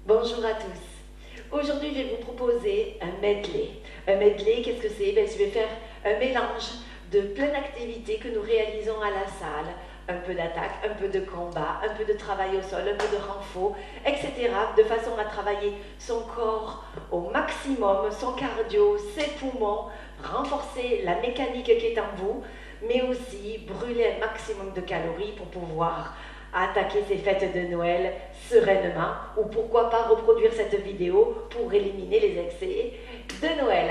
Bonjour à tous. Aujourd'hui, je vais vous proposer un medley. Un medley, qu'est-ce que c'est? Je vais faire un mélange de plein d'activités que nous réalisons à la salle. Un peu d'attaque, un peu de combat, un peu de travail au sol, un peu de renfort, etc. De façon à travailler son corps au maximum, son cardio, ses poumons, renforcer la mécanique qui est en vous, mais aussi brûler un maximum de calories pour pouvoir attaquer ces fêtes de Noël sereinement, ou pourquoi pas reproduire cette vidéo pour éliminer les excès de Noël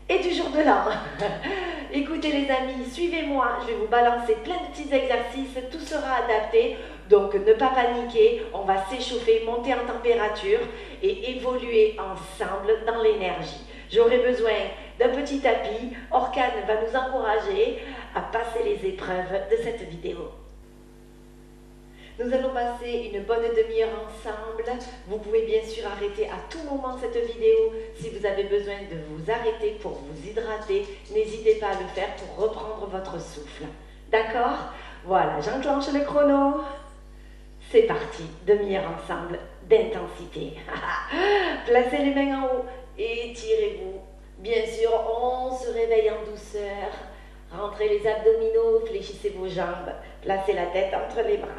et du jour de l'an. Écoutez les amis, suivez-moi, je vais vous balancer plein de petits exercices, tout sera adapté, donc ne pas paniquer, on va s'échauffer, monter en température et évoluer ensemble dans l'énergie. J'aurai besoin d'un petit tapis, Orkan va nous encourager à passer les épreuves de cette vidéo. Nous allons passer une bonne demi-heure ensemble. Vous pouvez bien sûr arrêter à tout moment cette vidéo. Si vous avez besoin de vous arrêter pour vous hydrater, n'hésitez pas à le faire pour reprendre votre souffle. D'accord? Voilà, j'enclenche le chrono. C'est parti, demi-heure ensemble d'intensité. Placez les mains en haut, étirez-vous. Bien sûr, on se réveille en douceur. Rentrez les abdominaux, fléchissez vos jambes. Placez la tête entre les bras.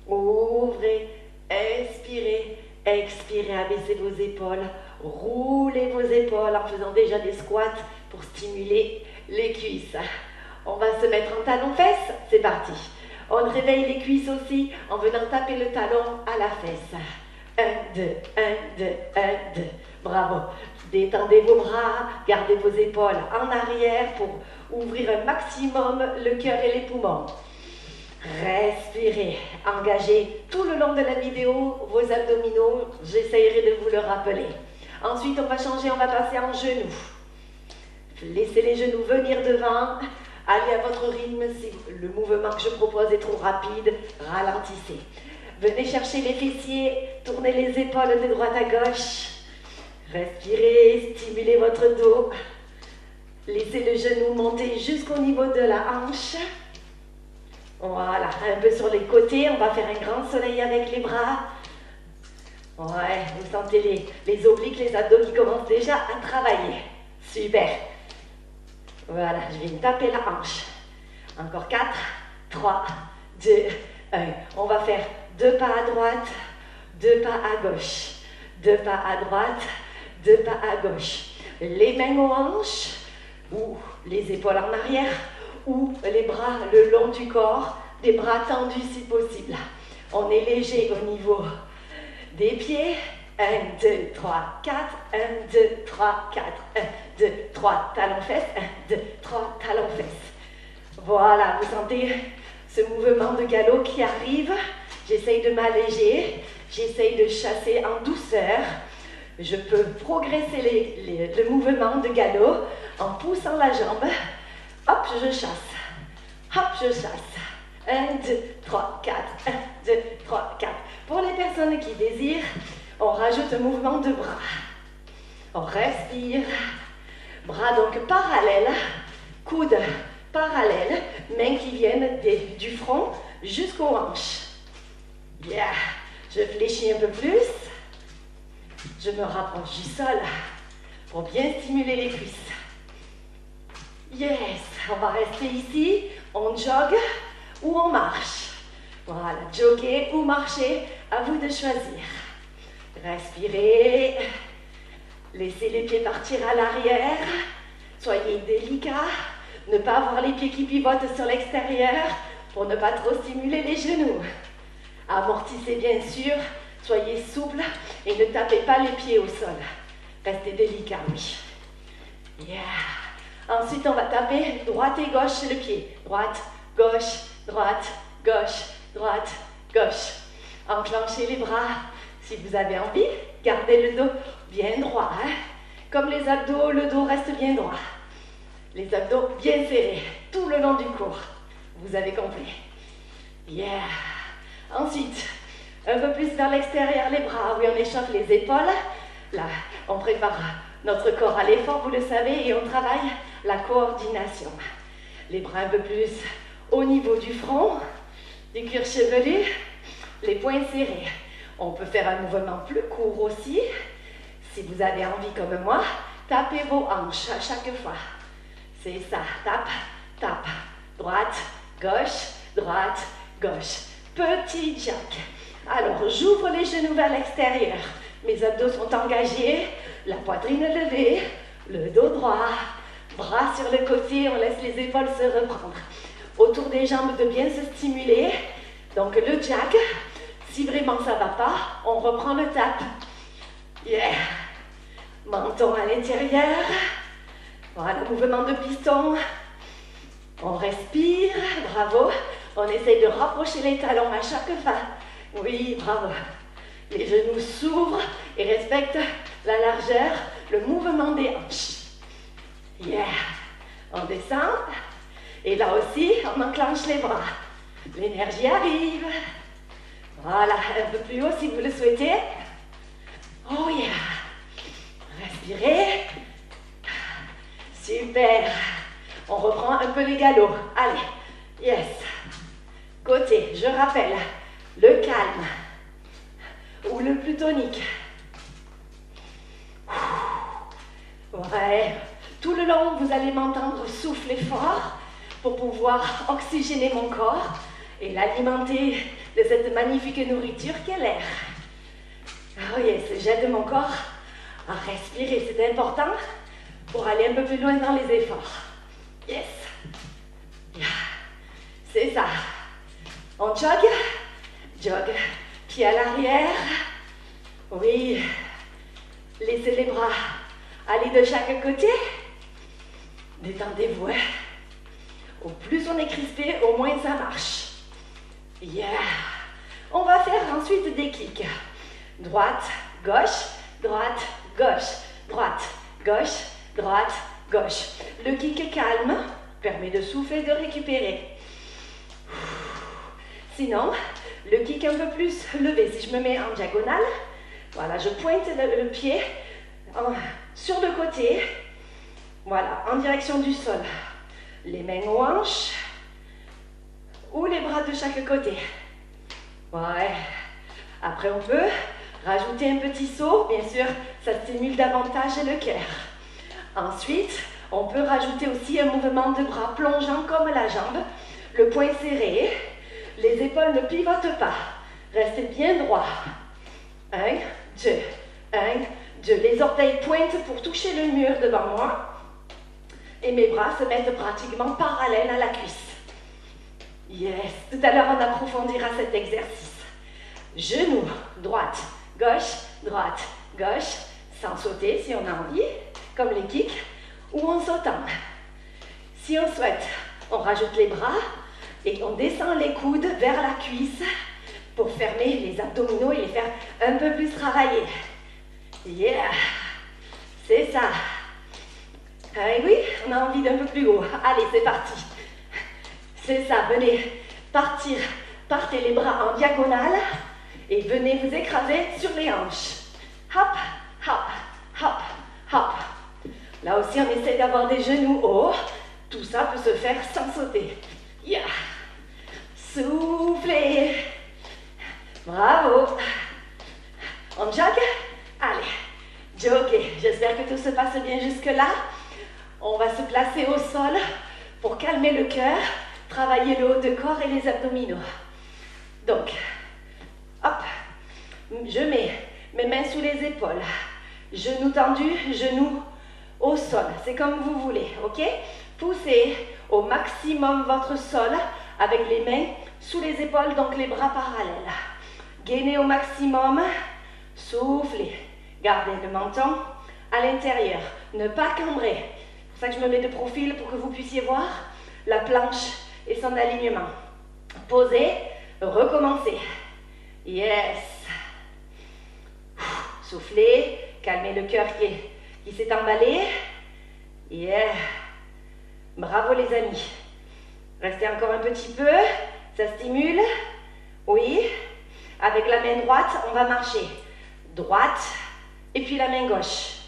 Ouvrez, inspirez, expirez, abaissez vos épaules, roulez vos épaules en faisant déjà des squats pour stimuler les cuisses. On va se mettre en talons-fesses, c'est parti. On réveille les cuisses aussi en venant taper le talon à la fesse. 1, 2, 1, 2, 1, 2. Bravo. Détendez vos bras, gardez vos épaules en arrière pour ouvrir un maximum le cœur et les poumons. Respirez, engagez tout le long de la vidéo vos abdominaux, j'essaierai de vous le rappeler. Ensuite, on va changer, on va passer en genoux. Laissez les genoux venir devant, allez à votre rythme, si le mouvement que je propose est trop rapide, ralentissez. Venez chercher les fessiers, tournez les épaules de droite à gauche. Respirez, stimulez votre dos. Laissez le genou monter jusqu'au niveau de la hanche. Voilà, un peu sur les côtés, on va faire un grand soleil avec les bras. Ouais, vous sentez les obliques, les abdos qui commencent déjà à travailler. Super. Voilà, je vais me taper la hanche. Encore 4, 3, 2, 1. On va faire 2 pas à droite, 2 pas à gauche. 2 pas à droite, 2 pas à gauche. Les mains aux hanches, ou les épaules en arrière, ou les bras le long du corps, des bras tendus si possible. On est léger au niveau des pieds. 1, 2, 3, 4, 1, 2, 3, 4, 1, 2, 3, talons-fesses, 1, 2, 3, talons-fesses. Voilà, vous sentez ce mouvement de galop qui arrive. J'essaye de m'alléger, j'essaye de chasser en douceur. Je peux progresser le mouvement de galop en poussant la jambe. Hop, je chasse. Hop, je chasse. 1, 2, 3, 4. 1, 2, 3, 4. Pour les personnes qui désirent, on rajoute un mouvement de bras. On respire. Bras donc parallèles. Coudes parallèles. Mains qui viennent du front jusqu'aux hanches. Bien. Je fléchis un peu plus. Je me rapproche du sol pour bien stimuler les cuisses. Yes, on va rester ici, on jogue ou on marche. Voilà, jogger ou marcher, à vous de choisir. Respirez, laissez les pieds partir à l'arrière, soyez délicat, ne pas avoir les pieds qui pivotent sur l'extérieur pour ne pas trop stimuler les genoux. Amortissez bien sûr, soyez souple et ne tapez pas les pieds au sol. Restez délicat, oui. Yeah. Ensuite, on va taper droite et gauche le pied. Droite, gauche, droite, gauche, droite, gauche. Enclenchez les bras si vous avez envie. Gardez le dos bien droit. Hein? Comme les abdos, le dos reste bien droit. Les abdos bien serrés tout le long du cours. Vous avez compris. Yeah. Ensuite, un peu plus vers l'extérieur les bras. Oui, on échauffe les épaules. Là, on prépare notre corps à l'effort, vous le savez, et on travaille la coordination. Les bras un peu plus au niveau du front, du cuir chevelu, les poings serrés. On peut faire un mouvement plus court aussi. Si vous avez envie comme moi, tapez vos hanches à chaque fois. C'est ça, tape, tape, droite, gauche, petit jack. Alors, j'ouvre les genoux vers l'extérieur. Mes abdos sont engagés, la poitrine levée, le dos droit, bras sur le côté, on laisse les épaules se reprendre. Autour des jambes de bien se stimuler. Donc le jack, si vraiment ça ne va pas, on reprend le tap. Yeah. Menton à l'intérieur. Voilà, mouvement de piston. On respire, bravo. On essaye de rapprocher les talons à chaque pas. Oui, bravo. Les genoux s'ouvrent et respectent la largeur, le mouvement des hanches. Yeah. On descend. Et là aussi, on enclenche les bras. L'énergie arrive. Voilà, un peu plus haut si vous le souhaitez. Oh yeah. Respirez. Super. On reprend un peu les galops. Allez. Yes. Côté, je rappelle, le calme ou le plus tonique. Ouais. Tout le long, vous allez m'entendre souffler fort pour pouvoir oxygéner mon corps et l'alimenter de cette magnifique nourriture qu'est l'air. Oh yes, j'aide mon corps à respirer, c'est important pour aller un peu plus loin dans les efforts. Yes. Yeah. C'est ça. On jog, pied à l'arrière. Oui. Laissez les bras aller de chaque côté. Détendez-vous. Au plus on est crispé, au moins ça marche. Yeah. On va faire ensuite des kicks. Droite, gauche, droite, gauche, droite, gauche, droite, gauche. Le kick calme permet de souffler, de récupérer. Sinon, le kick un peu plus levé. Si je me mets en diagonale, voilà, je pointe le pied sur le côté. Voilà, en direction du sol. Les mains aux hanches ou les bras de chaque côté. Ouais. Après, on peut rajouter un petit saut. Bien sûr, ça stimule davantage le cœur. Ensuite, on peut rajouter aussi un mouvement de bras plongeant comme la jambe. Le poing serré. Les épaules ne pivotent pas. Restez bien droit. 1, 2, 1, 2. Les orteils pointent pour toucher le mur devant moi. Et mes bras se mettent pratiquement parallèles à la cuisse. Yes. Tout à l'heure, on approfondira cet exercice. Genoux, droite, gauche, sans sauter si on a envie, comme les kicks, ou en sautant. Si on souhaite, on rajoute les bras et on descend les coudes vers la cuisse pour fermer les abdominaux et les faire un peu plus travailler. Yeah. C'est ça. Et oui, on a envie d'un peu plus haut. Allez, c'est parti. C'est ça, venez partir. Partez les bras en diagonale et venez vous écraser sur les hanches. Hop, hop, hop, hop. Là aussi, on essaie d'avoir des genoux hauts. Tout ça peut se faire sans sauter. Yeah. Soufflez. Bravo. On jog? Allez, joggez. J'espère que tout se passe bien jusque-là. On va se placer au sol pour calmer le cœur, travailler le haut de corps et les abdominaux. Donc, hop, je mets mes mains sous les épaules, genoux tendus, genoux au sol. C'est comme vous voulez, ok? Poussez au maximum votre sol avec les mains sous les épaules, donc les bras parallèles. Gainez au maximum, soufflez. Gardez le menton à l'intérieur, ne pas cambrer. C'est pour ça que je me mets de profil pour que vous puissiez voir la planche et son alignement. Posez, recommencez. Yes. Soufflez, calmez le cœur qui s'est emballé. Yeah. Bravo les amis. Restez encore un petit peu, ça stimule. Oui. Avec la main droite, on va marcher. Droite, et puis la main gauche.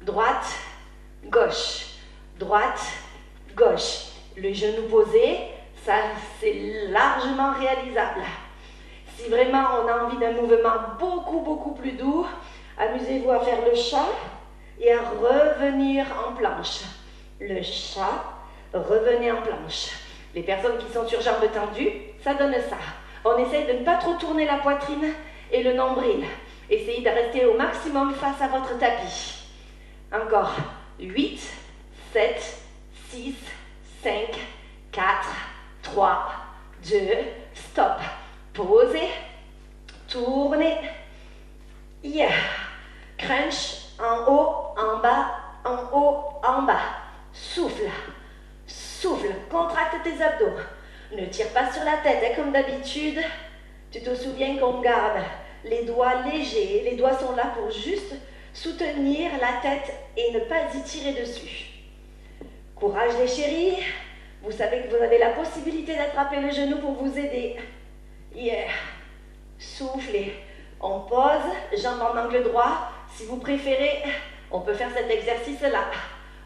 Droite, gauche, droite, gauche. Le genou posé, ça c'est largement réalisable. Si vraiment on a envie d'un mouvement beaucoup plus doux, amusez-vous à faire le chat et à revenir en planche. Le chat, revenez en planche. Les personnes qui sont sur jambes tendues, ça donne ça. On essaye de ne pas trop tourner la poitrine et le nombril. Essayez de rester au maximum face à votre tapis. Encore. 8, 7, 6, 5, 4, 3, 2, stop. Posez, tournez. Yeah. Crunch, en haut, en bas, en haut, en bas. Souffle. Souffle, contracte tes abdos. Ne tire pas sur la tête, hein, comme d'habitude. Tu te souviens qu'on garde les doigts légers. Les doigts sont là pour juste soutenir la tête et ne pas y tirer dessus. Courage les chéris. Vous savez que vous avez la possibilité d'attraper le genou pour vous aider. Yeah. Soufflez. On pose, jambes en angle droit. Si vous préférez, on peut faire cet exercice-là.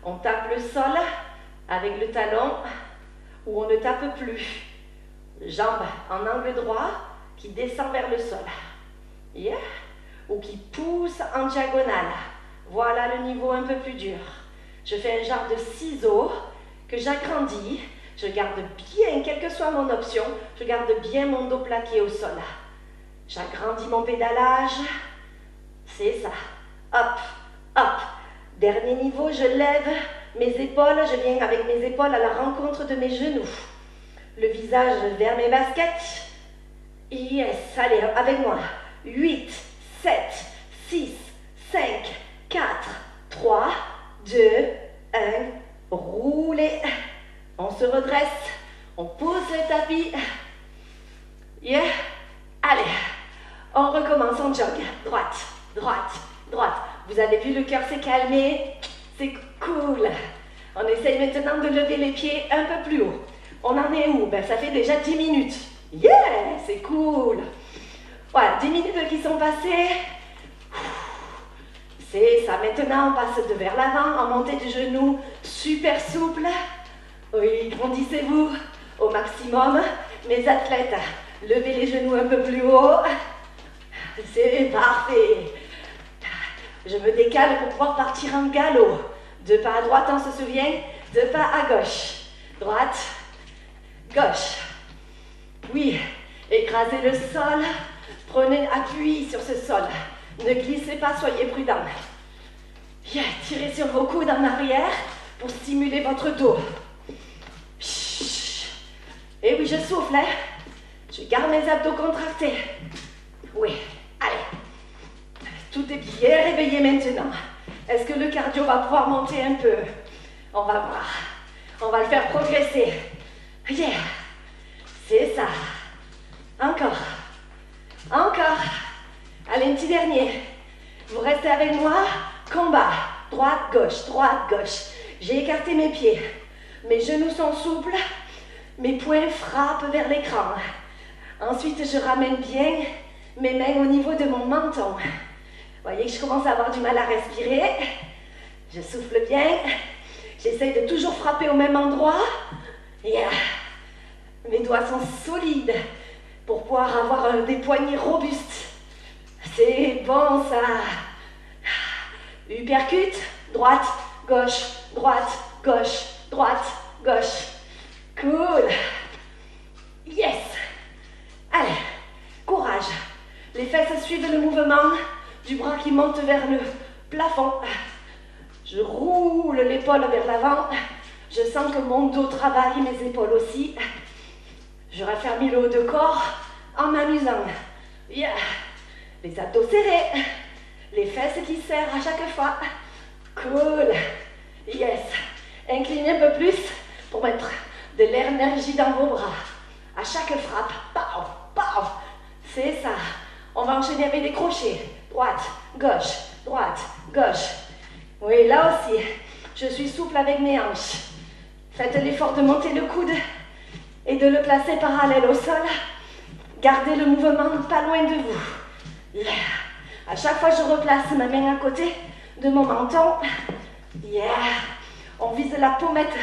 On tape le sol avec le talon ou on ne tape plus. Jambes en angle droit qui descend vers le sol. Yeah. Ou qui pousse en diagonale. Voilà le niveau un peu plus dur. Je fais un genre de ciseau que j'agrandis. Je garde bien, quelle que soit mon option, je garde bien mon dos plaqué au sol. J'agrandis mon pédalage. C'est ça. Hop, hop. Dernier niveau, je lève mes épaules. Je viens avec mes épaules à la rencontre de mes genoux. Le visage vers mes baskets. Yes, allez, avec moi. 8, 7, 6, 5, 4, 3, 2, 1. Roulez. On se redresse. On pose le tapis. Yeah. Allez. On recommence, on jog. Droite, droite, droite. Vous avez vu, le cœur s'est calmé. C'est cool. On essaye maintenant de lever les pieds un peu plus haut. On en est où? Ben, ça fait déjà 10 minutes. Yeah, c'est cool. Voilà, 10 minutes qui sont passées. C'est ça. Maintenant, on passe de vers l'avant, en montée de genoux, super souple. Oui, grandissez-vous au maximum. Mes athlètes, levez les genoux un peu plus haut. C'est parfait. Je me décale pour pouvoir partir en galop. 2 pas à droite, on se souvient. 2 pas à gauche. Droite, gauche. Oui, écrasez le sol. Prenez appui sur ce sol. Ne glissez pas, soyez prudents. Yeah, tirez sur vos coudes en arrière pour stimuler votre dos. Et oui, je souffle, hein. Je garde mes abdos contractés. Oui, allez. Tout est bien réveillé maintenant. Est-ce que le cardio va pouvoir monter un peu? On va voir. On va le faire progresser. Yeah. C'est ça. Encore. Encore. Allez, un petit dernier. Vous restez avec moi. Combat. Droite, gauche, droite, gauche. J'ai écarté mes pieds. Mes genoux sont souples. Mes poings frappent vers l'écran. Ensuite, je ramène bien mes mains au niveau de mon menton. Vous voyez que je commence à avoir du mal à respirer. Je souffle bien. J'essaye de toujours frapper au même endroit. Yeah. Mes doigts sont solides pour pouvoir avoir des poignets robustes. C'est bon ça. Uppercut, droite, gauche, droite, gauche, droite, gauche. Cool. Yes. Allez, courage. Les fesses suivent le mouvement du bras qui monte vers le plafond. Je roule l'épaule vers l'avant. Je sens que mon dos travaille, mes épaules aussi. Je raffermis le haut de corps en m'amusant. Yeah. Les abdos serrés. Les fesses qui serrent à chaque fois. Cool. Yes. Inclinez un peu plus pour mettre de l'énergie dans vos bras. À chaque frappe. Pow, pow. C'est ça. On va enchaîner avec des crochets. Droite, gauche, droite, gauche. Oui, là aussi, je suis souple avec mes hanches. Faites l'effort de monter le coude et de le placer parallèle au sol. Gardez le mouvement pas loin de vous. Yeah. À chaque fois, je replace ma main à côté de mon menton. Yeah. On vise la pommette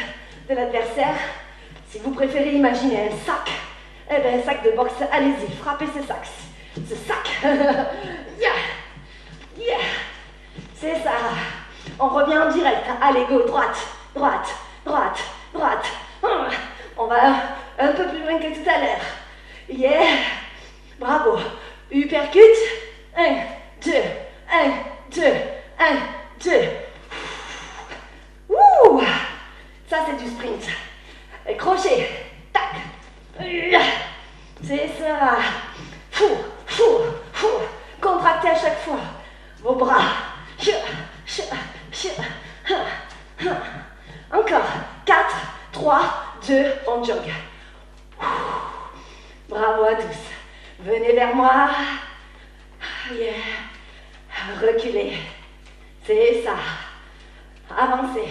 de l'adversaire. Si vous préférez, imaginez un sac Eh ben, sac de boxe, allez-y, frappez ce sac. Ce sac. Yeah. Yeah. C'est ça. On revient en direct. Allez, go, droite, droite, droite, droite. On va un peu plus loin que tout à l'heure. Yeah. Bravo. Uppercut. 1, 2, 1, 2, 1, 2. Ouh. Ça, c'est du sprint. Et crochet. Tac. C'est ça. Fou, fou, fou. Contractez à chaque fois vos bras. Encore. 4, 3, 2, on jog. Bravo à tous. Venez vers moi. Yeah. Reculez. C'est ça. Avancez.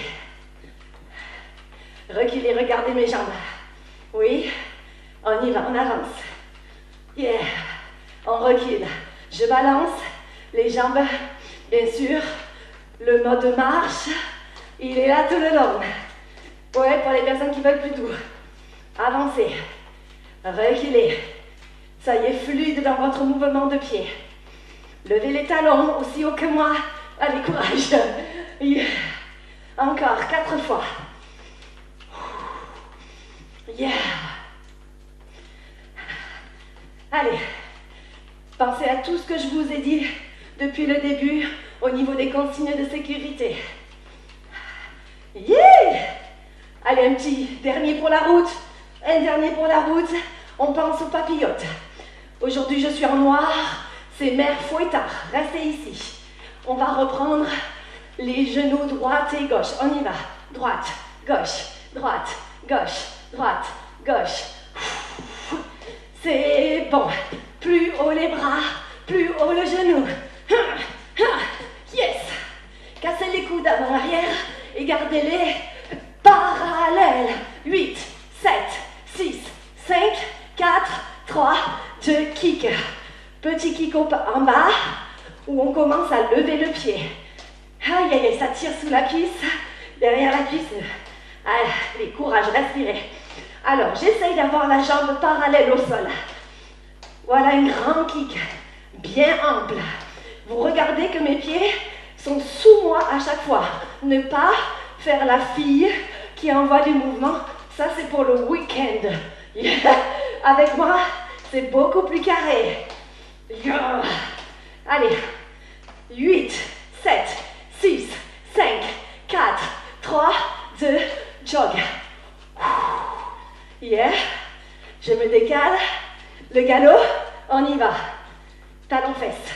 Reculez, regardez mes jambes. Oui. On y va, on avance. Yeah. On recule. Je balance les jambes, bien sûr. Le mode marche, il est là tout le long. Ouais, pour les personnes qui veulent plus doux. Avancez. Reculez. Soyez fluide dans votre mouvement de pied. Levez les talons aussi haut que moi. Allez, courage. Yeah. Encore 4 fois. Yeah. Allez. Pensez à tout ce que je vous ai dit depuis le début au niveau des consignes de sécurité. Yeah! Allez, un petit dernier pour la route. Un dernier pour la route. On pense aux papillotes. Aujourd'hui, je suis en noir. C'est Mère Fouettard. Restez ici. On va reprendre les genoux droite et gauche. On y va. Droite, gauche, droite, gauche, droite, gauche. C'est bon. Plus haut les bras, plus haut le genou. Yes. Cassez les coudes avant-arrière et gardez-les parallèles. 8, 7, 6, 5, 4, 3, 2, kick. Petit kick en bas où on commence à lever le pied. Aïe, aïe, aïe, ça tire sous la cuisse, derrière la cuisse. Allez, courage, respirez. Alors, j'essaye d'avoir la jambe parallèle au sol. Voilà un grand kick, bien ample. Vous regardez que mes pieds sont sous moi à chaque fois. Ne pas faire la fille qui envoie du mouvement. Ça, c'est pour le week-end. Yeah. Avec moi, c'est beaucoup plus carré. Yeah. Allez, 8, 7, 6, 5, 4, 3, 2, jog. Yeah. Je me décale. Le galop, on y va. Talon fesse.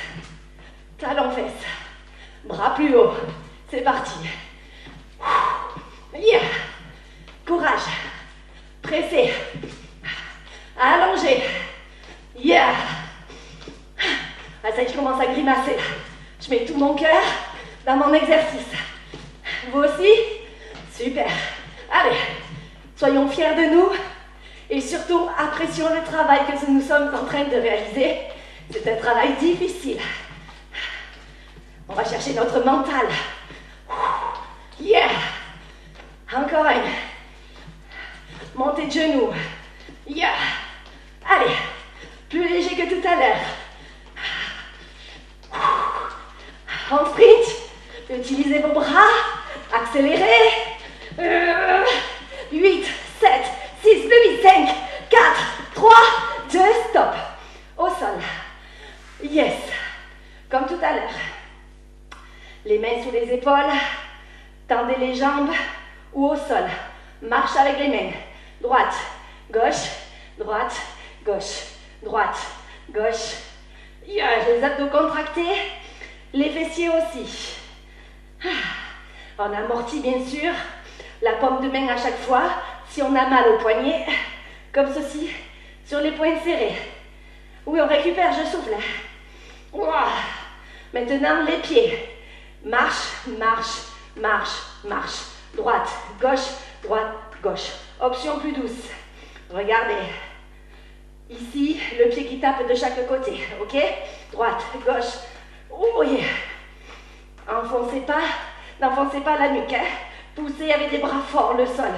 Talon fesse. Bras plus haut. C'est parti. Yeah. Courage. Pressez. Allongez. Yeah. Ah, ça y est, je commence à grimacer. Je mets tout mon cœur dans mon exercice. Vous aussi? Super. Allez, soyons fiers de nous. Et surtout, apprécions le travail que nous sommes en train de réaliser. C'est un travail difficile. On va chercher notre mental. Yeah! Encore un. Montez de genoux. Yeah! Allez, plus léger que tout à l'heure. En sprint, utilisez vos bras. Accélérez. 8, 7, 6, plus vite, 5, 4, 3, 2, stop. Au sol. Yes. Comme tout à l'heure. Les mains sous les épaules. Tendez les jambes ou au sol. Marche avec les mains. Droite, gauche, droite, gauche, droite, gauche. Yeah, les abdos contractés. Les fessiers aussi. On amortit bien sûr la paume de main à chaque fois. Si on a mal au poignet, comme ceci, sur les poings serrés. Oui, on récupère, je souffle. Ouah. Maintenant, les pieds. Marche, marche, marche, marche. Droite, gauche, droite, gauche. Option plus douce. Regardez. Ici, le pied qui tape de chaque côté, ok? Droite, gauche. Oh yeah. N'enfoncez pas la nuque, hein? Poussez avec les bras forts le sol.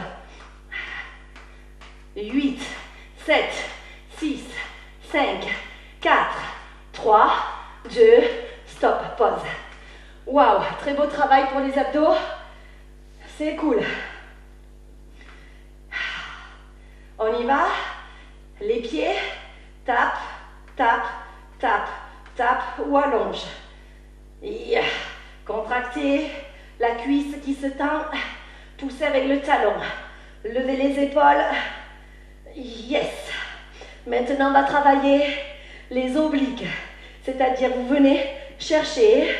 8, 7, 6, 5, 4, 3, 2, stop, pause. Waouh, très beau travail pour les abdos. C'est cool. On y va. Les pieds, tape, tape, tape, tape ou allonge. Yeah. Contractez la cuisse qui se tend. Poussez avec le talon. Levez les épaules. Yes. Maintenant, on va travailler les obliques. C'est-à-dire, vous venez chercher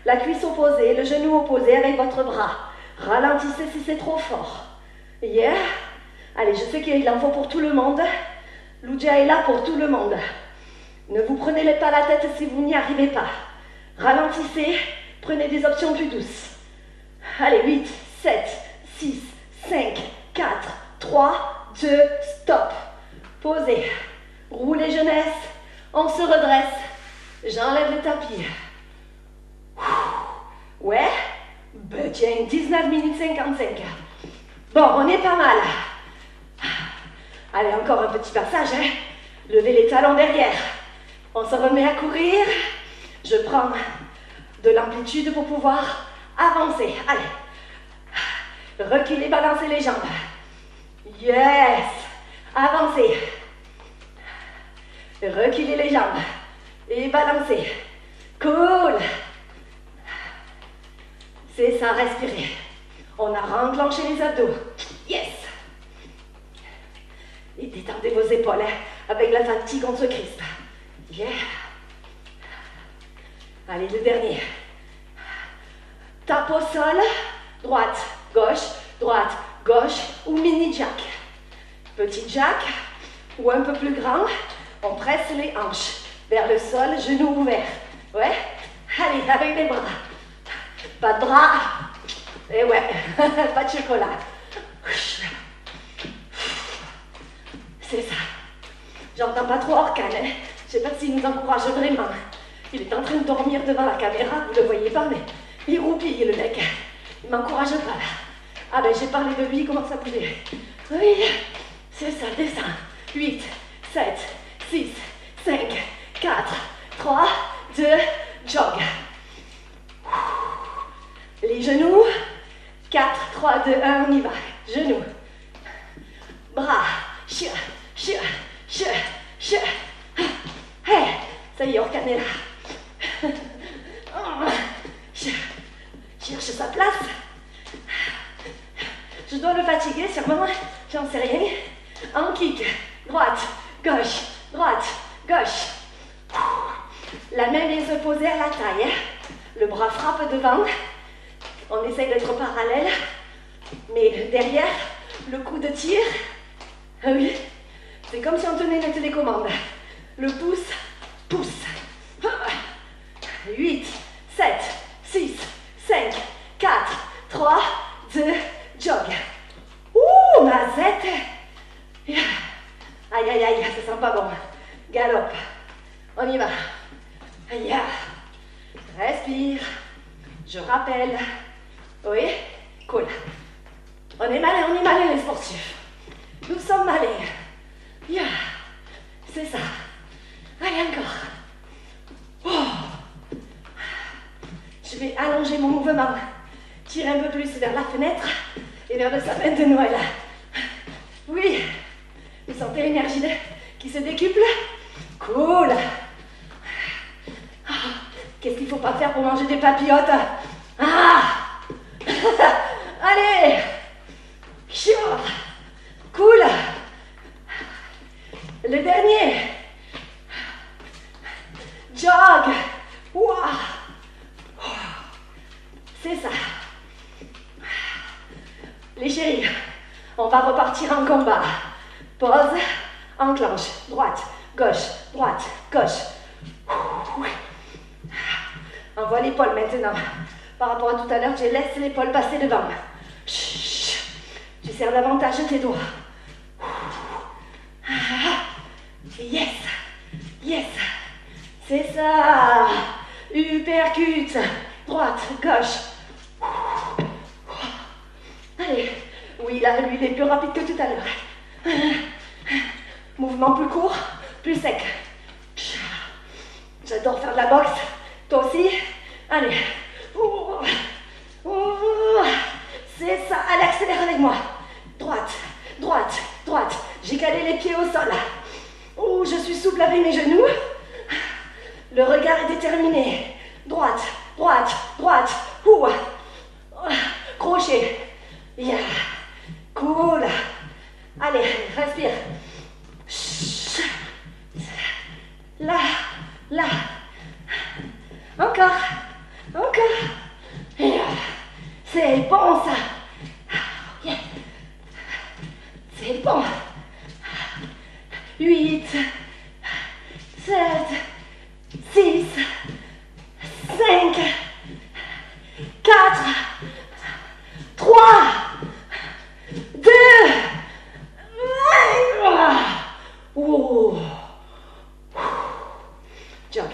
la cuisse opposée, le genou opposé avec votre bras. Ralentissez si c'est trop fort. Yeah. Allez, je sais qu'il en faut pour tout le monde. Lugia est là pour tout le monde. Ne vous prenez pas la tête si vous n'y arrivez pas. Ralentissez, prenez des options plus douces. Allez, 8, 7, 6, 5, 4, 3, 2, stop. Posez. Roulez jeunesse. On se redresse. J'enlève le tapis. Ouais. Ben tiens, 19 minutes 55. Bon, on est pas mal. Allez, encore un petit passage. Hein. Levez les talons derrière. On se remet à courir. Je prends de l'amplitude pour pouvoir avancer. Allez. Reculez, balancez les jambes. Yes. Avancez. Reculez les jambes. Et balancez. Cool. C'est ça, respirez. On a renclenché les abdos. Yes. Et détendez vos épaules. Hein. Avec la fatigue, on se crispe. Yeah. Allez, le dernier. Tape au sol. Droite, gauche ou mini jack. Petit jack ou un peu plus grand. On presse les hanches vers le sol, genoux ouverts. Ouais. Allez, avec les bras. Pas de bras. Et ouais, pas de chocolat. C'est ça. J'entends pas trop Orkan. Hein. Je sais pas s'il nous encourage vraiment. Il est en train de dormir devant la caméra, vous le voyez pas, mais il roupille le mec. Il m'encourage pas là. Ah ben j'ai parlé de lui, il commence à bouger. Oui, c'est ça, descends. 8, 7, 6, 5, 4, 3, 2, jog. Les genoux. 4, 3, 2, 1, on y va. Genoux. Bras. Hey, ça y est, Orkan est là. Cherche sa place. Je dois le fatiguer, sûrement. J'en sais rien. En kick. Droite, gauche. La main vient se poser à la taille. Le bras frappe devant. On essaye d'être parallèle. Mais derrière, le coup de tir. Ah oui. C'est comme si on tenait la télécommande. Le pouce. 8, 7, 6, 5, 4, 3, 2, jog. Ouh, mazette. Aïe, ça sent pas bon. Galope. On y va. Aïe. Respire. Je rappelle. Oui, cool. On est malin les sportifs. Nous sommes malins. Yeah. C'est ça. Allez, encore. Oh. Je vais allonger mon mouvement. Tirer un peu plus vers la fenêtre et vers le sapin de Noël. Oui. Vous sentez l'énergie qui se décuple? Cool. Qu'est-ce qu'il ne faut pas faire pour manger des papillotes? Allez. Cool. Le dernier. Jog. Wow. C'est ça. Les chéris, on va repartir en combat. Pause, enclenche, droite, gauche. Envoie l'épaule maintenant. Par rapport à tout à l'heure, je laisse l'épaule passer devant. Tu serres davantage tes doigts. Yes. C'est ça. Uppercut. Droite, gauche. Allez. Oui, là, lui, il est plus rapide que tout à l'heure. Mouvement plus court, plus sec. J'adore faire de la boxe. Toi aussi? Allez. C'est ça. Allez, accélère avec moi. Droite, droite, droite. J'ai calé les pieds au sol. Je suis souple avec mes genoux. Le regard est déterminé. Droite, droite, droite. Crochet. Yeah. Cool. Allez, respire. Là, là. Encore, encore. Yeah. C'est bon ça. Yeah. C'est bon. 8, 7, 6, 5, 4, 3, 2, 1. Jog.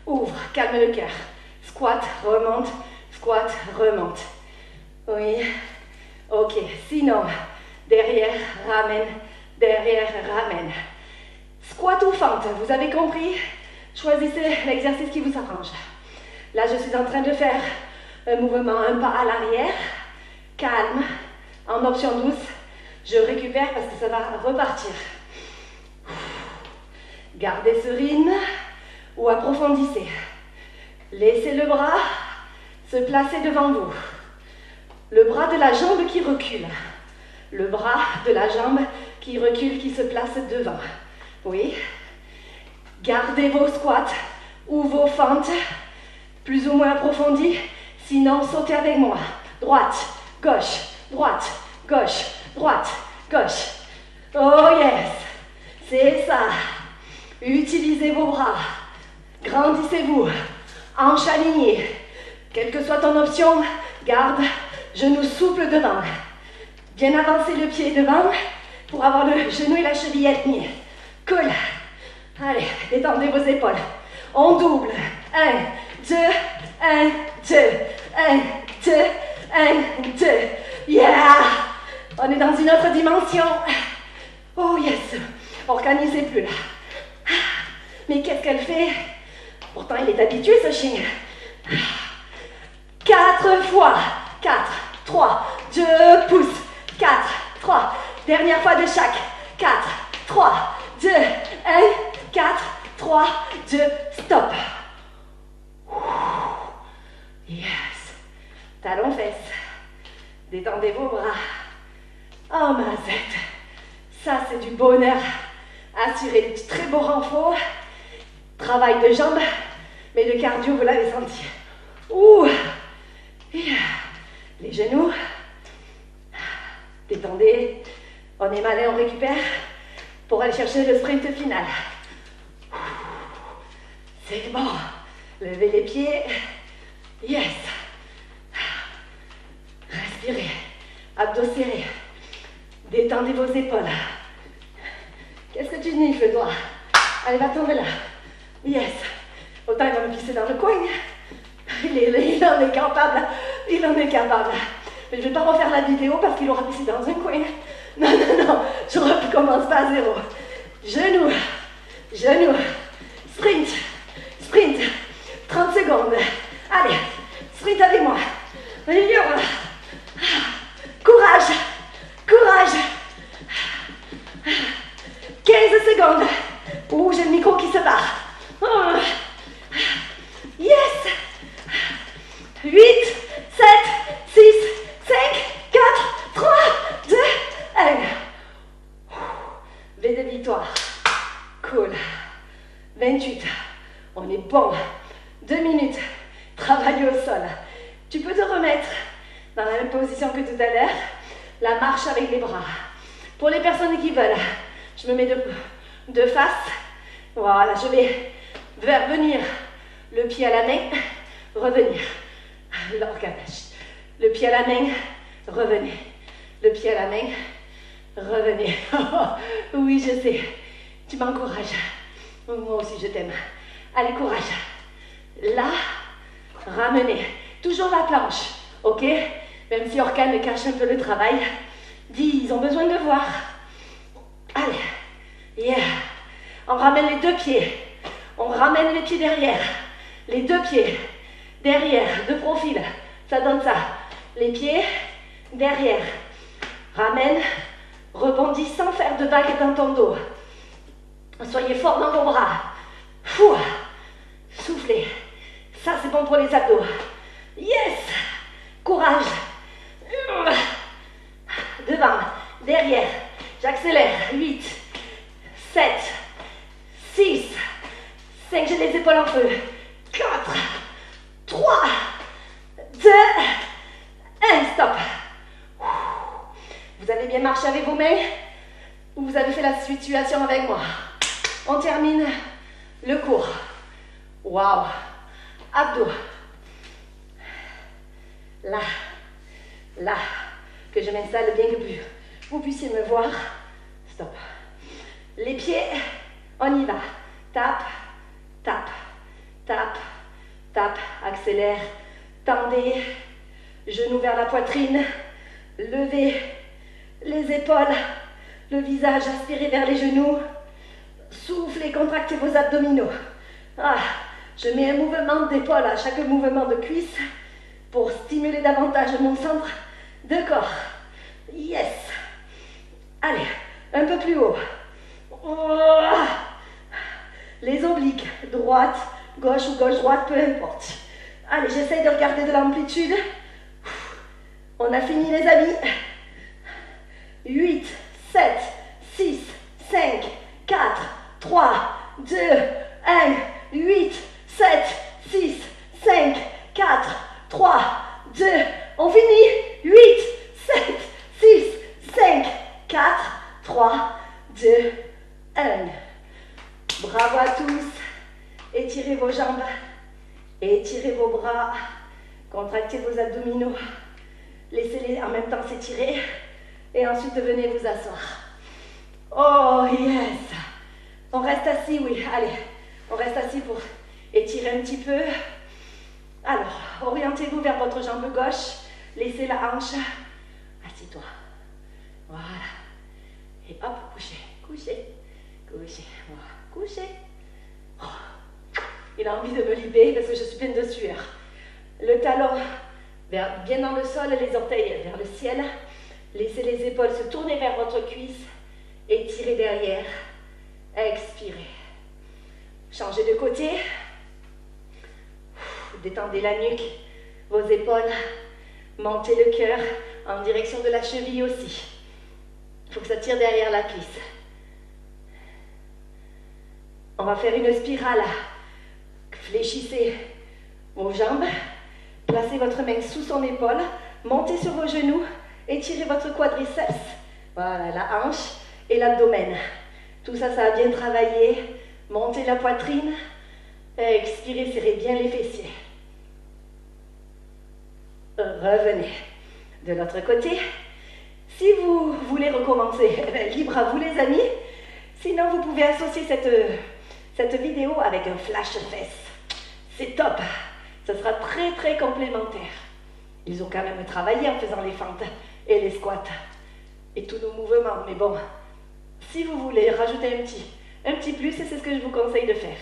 Ouvre, calme le cœur. Squat, remonte, squat, remonte. Oui. Ok, sinon, derrière, ramène, derrière, ramène. Squat ou fente, vous avez compris? Choisissez l'exercice qui vous arrange. Là, je suis en train de faire un mouvement, un pas à l'arrière, calme, en option douce. Je récupère parce que ça va repartir. Gardez ce rythme ou approfondissez. Laissez le bras se placer devant vous. Le bras de la jambe qui recule. Le bras de la jambe qui recule, qui se place devant. Oui. Gardez vos squats ou vos fentes plus ou moins approfondies. Sinon, sautez avec moi. Droite, gauche, droite, gauche, droite, gauche. Oh yes. C'est ça. Utilisez vos bras. Grandissez-vous. Hanches alignées. Quelle que soit ton option, garde genou souple devant. Bien avancer le pied devant pour avoir le genou et la cheville alignés. Cool. Allez, détendez vos épaules. On double. 1, 2, 1, 2, 1, 2, 1, 2. Yeah! On est dans une autre dimension. Oh yes! Organisez plus là. Mais qu'est-ce qu'elle fait? Pourtant, il est habitué, ce chien. 4 fois. 4, 3, 2 pouces. 4, 3. Dernière fois de chaque. 4, 3, 2, 1, 4, 3, 2, stop. Yes. Talons fesses. Détendez vos bras. Oh, ma zette. Ça, c'est du bonheur. Assurez du très beau renfort. Travail de jambes, mais le cardio, vous l'avez senti. Ouh. Yeah. Les genoux. Détendez. On est malin, on récupère pour aller chercher le sprint final. C'est bon. Levez les pieds. Yes. Respirez. Abdos serrés. Détendez vos épaules. Qu'est-ce que tu nifles, toi? Allez, va tomber là. Yes. Autant il va me pisser dans le coin. Il en est capable. Il en est capable. Mais je ne vais pas refaire la vidéo parce qu'il aura pissé dans un coin. Non, non, non. Je recommence pas à zéro. Genoux. Genoux. Sprint. Sprint. 30 secondes. Allez. Sprint avec moi. Courage. Courage. 15 secondes. Ouh, j'ai le micro qui se barre. Oh. Yes. 8, 7, 6, 5, 4, 3, 2, 1. V de victoire. Cool. 28. On est bon. 2 minutes. Travailler au sol. Tu peux te remettre dans la même position que tout à l'heure. La marche avec les bras. Pour les personnes qui veulent, je me mets de face. Voilà, je vais vers venir le pied à la main, revenir. L'organage. Le pied à la main, revenez. Le pied à la main, revenez. Oui, je sais. Tu m'encourages. Moi aussi, je t'aime. Allez, courage. Là, ramenez. Toujours la planche, ok? Même si Orkan me cache un peu le travail, 10, ils ont besoin de voir. Allez, yeah. On ramène les deux pieds. On ramène les pieds derrière. Les deux pieds derrière, de profil. Ça donne ça. Les pieds derrière. Ramène, rebondis sans faire de vagues dans ton dos. Soyez fort dans vos bras. Fou. Soufflez. Ça, c'est bon pour les abdos. Yes. Courage. Devant, derrière. J'accélère. 8, 7, 6, 5, j'ai les épaules en feu. 4, 3, 2, 1, stop. Vous avez bien marché avec vos mains ou vous avez fait la situation avec moi? On termine le cours. Waouh. Abdos. Là, que je m'installe bien que vous puissiez me voir. Stop. Les pieds, on y va. Tape, tape, tape, tape, accélère, tendez, genoux vers la poitrine, levez les épaules, le visage aspiré vers les genoux, soufflez, contractez vos abdominaux. Ah, je mets un mouvement d'épaule à chaque mouvement de cuisse pour stimuler davantage mon centre de corps. Yes. Allez, un peu plus haut. Les obliques, droite, gauche ou gauche-droite, peu importe. Allez, j'essaye de regarder de l'amplitude. On a fini les amis. 8, 7, 6, 5, 4, 3, 2, 1, 8, 7, 6, 5, 4, 3, 2, on finit. 8, 7, 6, 5, 4, 3, 2, 1. Bravo à tous. Étirez vos jambes, étirez vos bras, contractez vos abdominaux, laissez-les en même temps s'étirer et ensuite venez vous asseoir. Oh yes. On reste assis, oui, allez, on reste assis pour étirer un petit peu. Alors, orientez-vous vers votre jambe gauche, laissez la hanche, assis-toi, voilà, et hop, couchez, couchez, couchez, voilà, couchez. Oh. Il a envie de me libérer parce que je suis pleine de sueur. Le talon bien dans le sol, les orteils vers le ciel. Laissez les épaules se tourner vers votre cuisse. Étirez derrière. Expirez. Changez de côté. Détendez la nuque, vos épaules. Montez le cœur en direction de la cheville aussi. Il faut que ça tire derrière la cuisse. On va faire une spirale. Fléchissez vos jambes, placez votre main sous son épaule, montez sur vos genoux, étirez votre quadriceps, voilà, la hanche et l'abdomen. Tout ça, ça a bien travaillé. Montez la poitrine, expirez, serrez bien les fessiers. Revenez de l'autre côté. Si vous voulez recommencer, libre à vous les amis. Sinon, vous pouvez associer cette vidéo avec un flash fesse. C'est top, ça sera très très complémentaire. Ils ont quand même travaillé en faisant les fentes et les squats et tous nos mouvements, mais bon, si vous voulez rajouter un petit plus, c'est ce que je vous conseille de faire.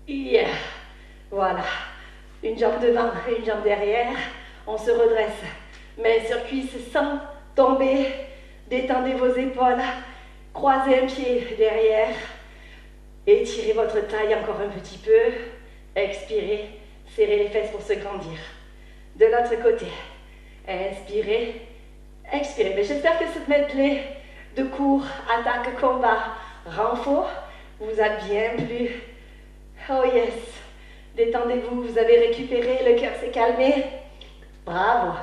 Yeah. Voilà, une jambe devant et une jambe derrière, on se redresse, main sur cuisse sans tomber, détendez vos épaules, croisez un pied derrière, étirez votre taille encore un petit peu. Expirez, serrez les fesses pour se grandir. De l'autre côté, inspirez, expirez. Mais j'espère que cette medley de cours, attaque, combat, renfort vous a bien plu. Oh yes, détendez-vous, vous avez récupéré, le cœur s'est calmé. Bravo.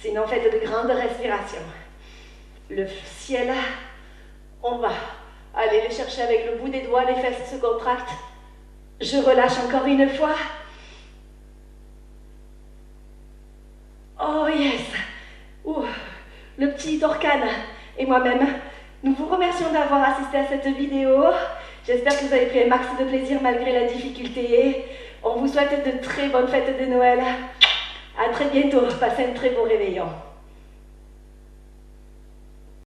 Sinon, faites de grandes respirations. Le ciel, on va aller le chercher avec le bout des doigts, les fesses se contractent. Je relâche encore une fois. Oh yes. Ouh, le petit Orkan et moi-même, nous vous remercions d'avoir assisté à cette vidéo. J'espère que vous avez pris un max de plaisir malgré la difficulté. On vous souhaite de très bonnes fêtes de Noël. À très bientôt. Passez un très beau réveillon.